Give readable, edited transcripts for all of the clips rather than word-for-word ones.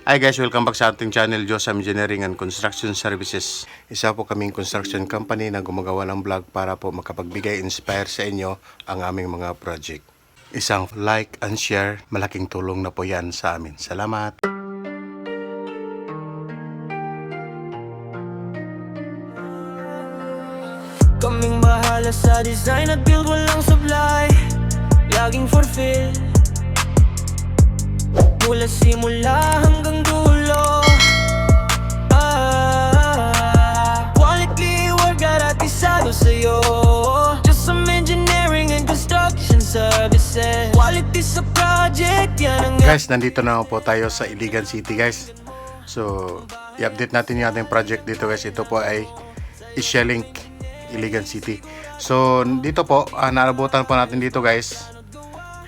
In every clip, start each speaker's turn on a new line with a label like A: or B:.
A: Hi guys, welcome back sa ating channel, Josam Engineering and Construction Services. Isa po kaming construction company na gumagawa ng vlog para po makapagbigay inspire sa inyo ang aming mga project. Isang like and share, malaking tulong na po yan sa amin. Salamat!
B: Kaming bahala sa design at build, walang supply, laging fulfill mula simula hanggang dulo. Quality work garantisado sa'yo. Just some engineering and construction services. Quality sa project, yan ang...
A: Guys, nandito na po tayo sa Iligan City guys. So, i-update natin yung ating project dito guys. Ito po ay Isyalink, Iligan City. So, dito po, naabutan po natin dito guys.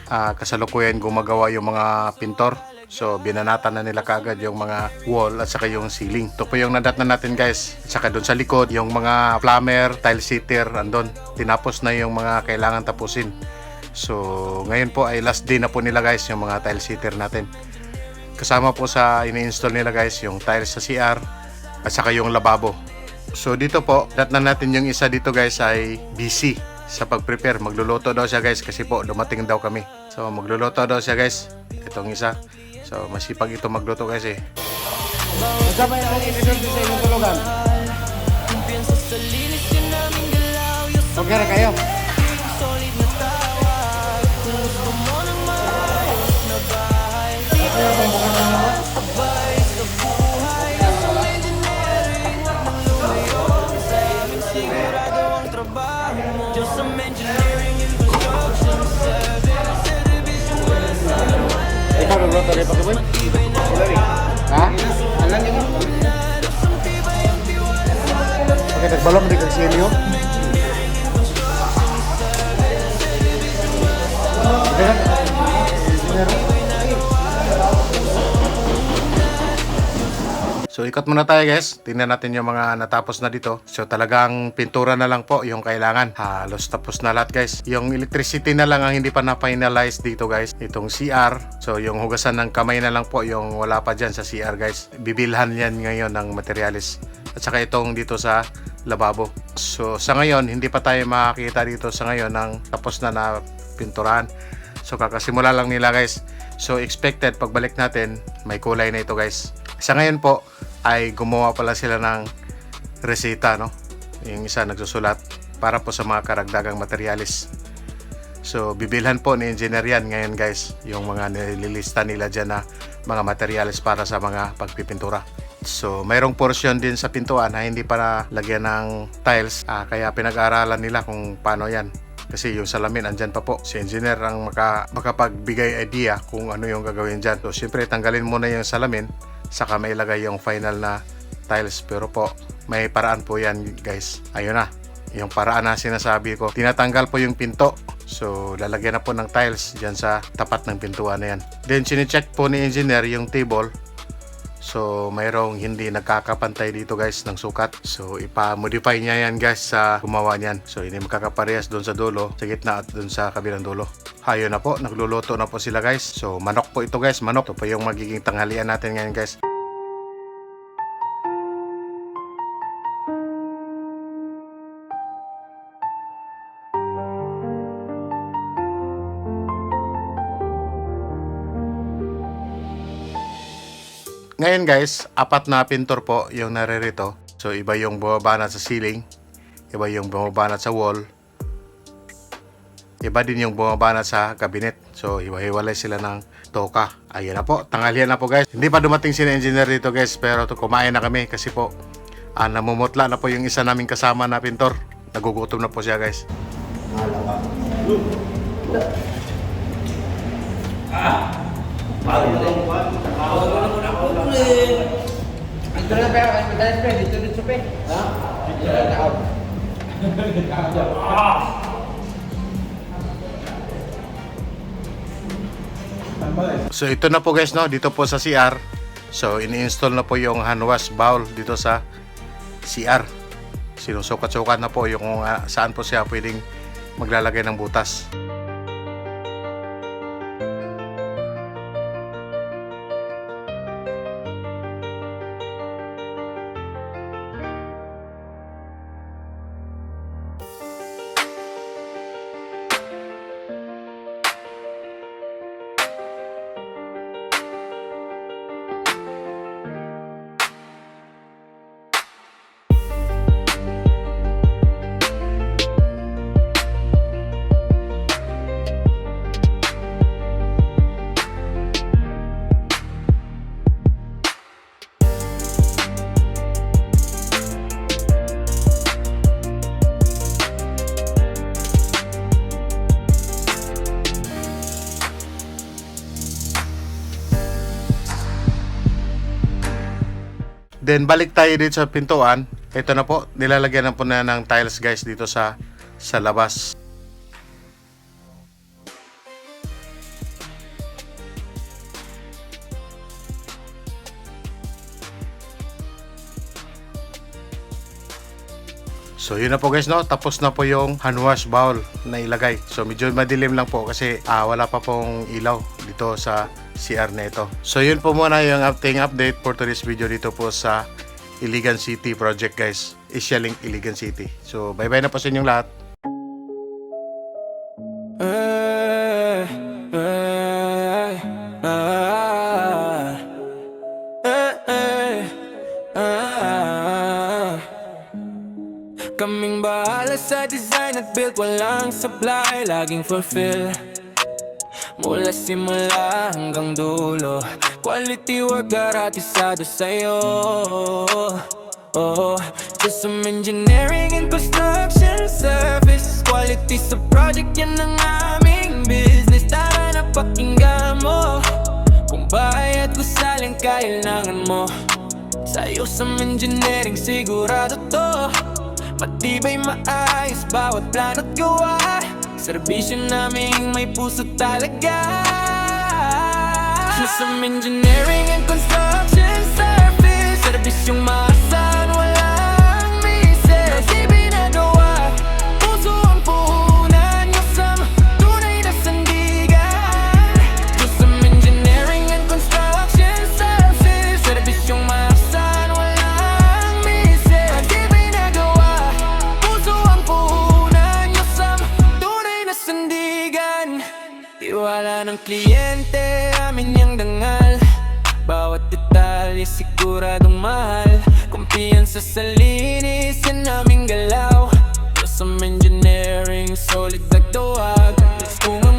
A: Kasalukuyan gumagawa yung mga pintor. So, binanatan na nila kagad yung mga wall at saka yung ceiling. Ito po yung nadatnan natin guys. At saka doon sa likod, yung mga plumber, tile sitter, andon. Tinapos na yung mga kailangan tapusin. So, ngayon po ay last day na po nila guys, yung mga tile sitter natin. Kasama po sa ini-install nila guys, yung tiles sa CR at saka yung lababo. So, dito po, datnan natin yung isa dito guys ay busy sa pag-prepare. Magluluto daw siya guys kasi po dumating daw kami. So, magluluto daw siya guys. Itong isa. So, masipag ito magluto guys eh.
C: Kasama yung in-order sa inyong tulugan. Okay na kayo. Ikaw nagluto rin pag-iboy? Ha? Okay, nagbalong rin kang silyo.
A: So, ikot muna tayo guys. Tingnan natin yung mga natapos na dito. So, talagang pintura na lang po yung kailangan. Halos tapos na lahat guys. Yung electricity na lang ang hindi pa na-finalize dito guys. Itong CR. So, yung hugasan ng kamay na lang po yung wala pa dyan sa CR guys. Bibilhan yan ngayon ng materialis. At saka itong dito sa lababo. So, sa ngayon, hindi pa tayo makakita dito sa ngayon ng tapos na pinturahan. So, kakasimula lang nila guys. So, expected pagbalik natin, may kulay na ito guys. Sa ngayon po, ay gumawa pala sila ng reseta, no? Yung isa nagsusulat para po sa mga karagdagang materialis. So, bibilhan po ni engineer yan ngayon guys, yung mga nililista nila dyan na mga materialis para sa mga pagpipintura. So, mayroong portion din sa pintuan na hindi pa lagyan ng tiles, kaya pinag-aaralan nila kung paano yan. Kasi yung salamin andyan pa po. Si engineer ang makapagbigay idea kung ano yung gagawin dyan. So, syempre tanggalin muna yung salamin, saka may ilagay yung final na tiles. Pero po, may paraan po yan guys. Ayun na, yung paraan na sinasabi ko. Tinatanggal po yung pinto. So, lalagyan na po ng tiles dyan sa tapat ng pintuan na yan. Then, sine-check po ni engineer yung table. So, mayroong hindi nagkakapantay dito guys ng sukat. So, ipa-modify niya yan guys sa gumawa niyan. So, hindi magkakaparehas doon sa dulo, sa gitna at doon sa kabilang dulo. Ayun na po, nagluluto na po sila guys. So, manok po ito guys, manok. Ito po yung magiging tanghalian natin ngayon guys. Ngayon guys, 4 na pintor po yung naririto. So, iba yung bumabanat sa ceiling, iba yung bumabanat sa wall, iba din yung bumabanat sa cabinet. So, hiwa-hiwalay sila ng toka. Ayun na po, tanghalian na po guys. Hindi pa dumating si engineer dito guys, pero kumain na kami kasi po namumutla na po yung isa naming kasama na pintor. Nagugutom na po siya guys. So ito na po guys, no, dito po sa CR. So ini-install na po yung hand wash bowl dito sa CR. Sinusukat-sukat na po yung saan po siya pwedeng maglalagay ng butas. Then balik tayo dito sa pintuan. Ito na po, nilalagyan na po na ng tiles guys dito sa labas. So yun na po guys, no? Tapos na po yung hand wash bowl na ilagay. So medyo madilim lang po kasi wala pa pong ilaw dito sa CR na ito. So yun po muna yung ating update for today's video dito po sa Iligan City project guys. Asia Link Iligan City. So bye bye na po sa inyong lahat.
B: Kaming bahala sa design at build, walang supply, laging fulfill. Mula simula hanggang dulo, quality work garantisado sa'yo. Just some engineering and construction service. Quality sa project, yan ang aming business. Tara na pakinggan mo, kung bakit at gusaling kailangan mo. Sa'yo sa engineering sigurado to. Matibay, maayos, bawat plano't gawa. Serbisyo naming may puso talaga. System engineering and construction service. Serbisyong maasahan, walang misis. Di binagawa, puso ang puhunan nyo sa tunay na sandigan. System engineering and construction service. Serbisyong maasahan, walang misis. Di binagawa, puso ang puhunan nyo sa tunay na sandigan. Tiwala ng kliyente, amin yung dangal. Bawat detalye siguradong mahal. Kumpiyansa sa linis, yan aming galaw. Just some engineering, solid nagdawag. Let's go nga